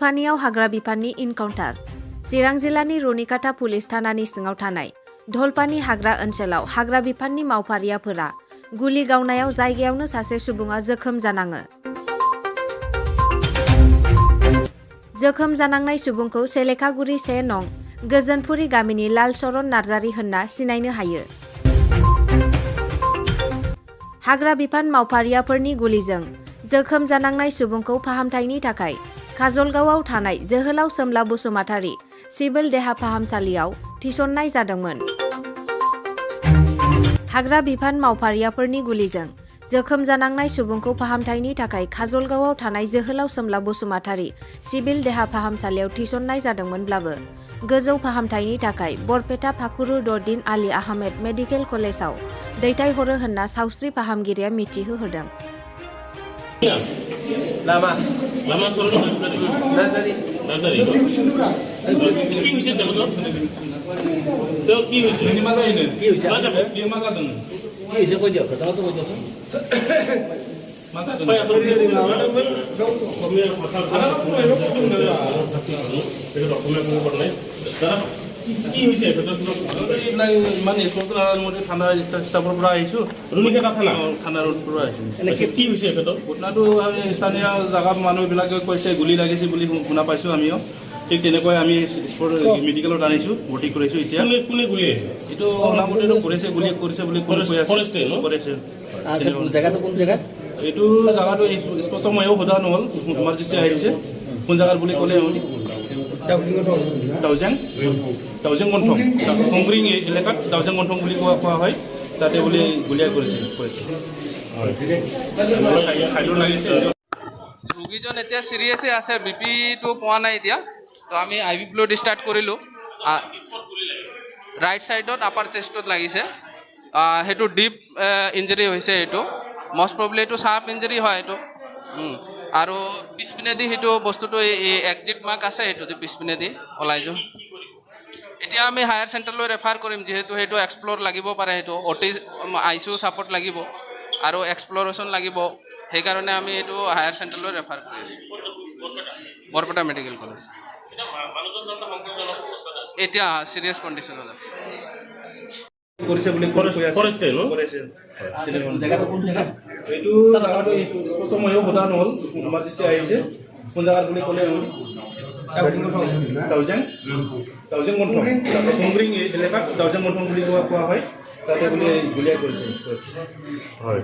धलपानीयाव हाग्रा बिफाननि इनकाउन्टार चिरां जिल्लानि रुनिकाटा पुलिस थानानि सिङाव थानाय धलपानी हाग्रा ओनसोलाव हाग्रा बिफाननि मावफारियाफोरा गुलि गावनायाव जायगायावनो सासे सुबुङा जोखोम जानाङो। जोखोम जानांनाय सुबुंखौ सेलेखागुरि 1 नं गोजोनपुरी गामिनि लालचरन नार्जारी होनना सिनायनो हायो। हाग्रा बिफान मावफारियाफोरनि गुलिजों जोखोम जानांनाय सुबुंखौ फाहामथायनि थाखाय काजलगावआव थानाय जोहोलाव सोमला बसुमतारी सिभिल देहा फाहामसालियाव थिसननाय जादोंमोन। हाग्रा बिफान मावफारियाफोरनि गुलिजों जोखोम जानांनाय सुबुंखौ फाहामथायनि थाखाय काजलगावआव थानाय जोहोलाव सोमला बसुमतारी सिभिल देहा फाहामसालियाव थिसननाय जादोंमोनब्लाबो गोजौ फाहामथायनि थाखाय बरपेटा फाखुरु दरदिन आली आहमेद मेडिकेल कलेजाव दैथायहरो होनना सावस्रि फाहामगिरिया मिथिहोदों। लामा सर नार्जारी কি হৈছে দেখো তো কি হৈছে নি মাজা ইনে কি হৈছে মাজা কি মাজা দন কি হৈছে কই দিও কথা তো কই দিও মাজা দন আসলে আমি কথা এটা ডকুমেন্ট কোন নাই কি হৈছে এটা মানে কোনটার মধ্যে থানা স্টাফৰ পৰা আইছো ৰুনিকাটা থানা ৰোড পৰা আইছো এনে কি হৈছে এটা ঘটনাটো স্থানীয় জায়গা মানুহবিলাকে কৈছে গুলি লাগিছে বুলি শুনা পাইছো আমিও ঠিক তেনেকৈ আমি মেডিকেলত আনিছো ভৰ্তি কৰিছো এতিয়া কোনে গুলি আছে এটো নামতেটো কৰিছে গুলি কৰিছে বুলি কৈ আছে ফৰেষ্ট ন কৰিছে আচ্ছা জায়গাটো কোন জায়গা এটো জায়গাটো স্পষ্ট ময়ও হোদা নহল ইমার্জেন্সি আহিছে কোন জায়গাৰ বুলি ক'লে Taujang Montong, Kongring এলাকাত Taujang Montong বুলি কোৱা হয় তাতে বুলি গুলিয়া কৰিছে ৰোগীজন এতিয়া সিৰিয়াসে আছে বিপি তো পোৱা নাই এতিয়া তো আমি আইভি ফ্লুইড স্টাৰ্ট কৰিলো ৰাইট সাইডত আপাৰ চেষ্টত লাগিছে হেতু ডিপ ইনজুৰি হৈছে এটো মোস্ট প্ৰবলি এটো শাৰ্প ইনজুৰি হয় এটো আৰু পিছপিনে দি হেতু বস্তুটো এক্সিট মার্ক আছে হেতু পিছপিনে দি ওলাই যাও এতিয়া আমি হায়ার সেন্টারলৈ রেফার কৰিম যেহেতু হেতু এক্সপ্লোৰ লাগিব পাৰে হেতু ওটি আইসিইউ সাপোৰ্ট লাগিব আৰু এক্সপ্লোৰেশন লাগিব সেই কাৰণে আমি এটো হায়াৰ সেন্টাৰলৈ ৰেফাৰ কৰিছো বৰপেটা মেডিকেল কলেজ এতিয়া সিৰিয়াস কন্ডিশনত আছে কৰিছে বুলি কৈ আছে ফৰেষ্ট ন কৰিছে জায়গাটো কোন জায়গা এটো জায়গাটো স্পষ্ট ময়ও হোদা নহল ইমাৰ্জেন্সি আহিছে কোন জায়গাৰ বুলি ক'লে Taujang Montong, Kongring এলাকাত Taujang Montong বুলি কোৱা হয় তাতে বুলি গুলিয়া কৰিছে হয়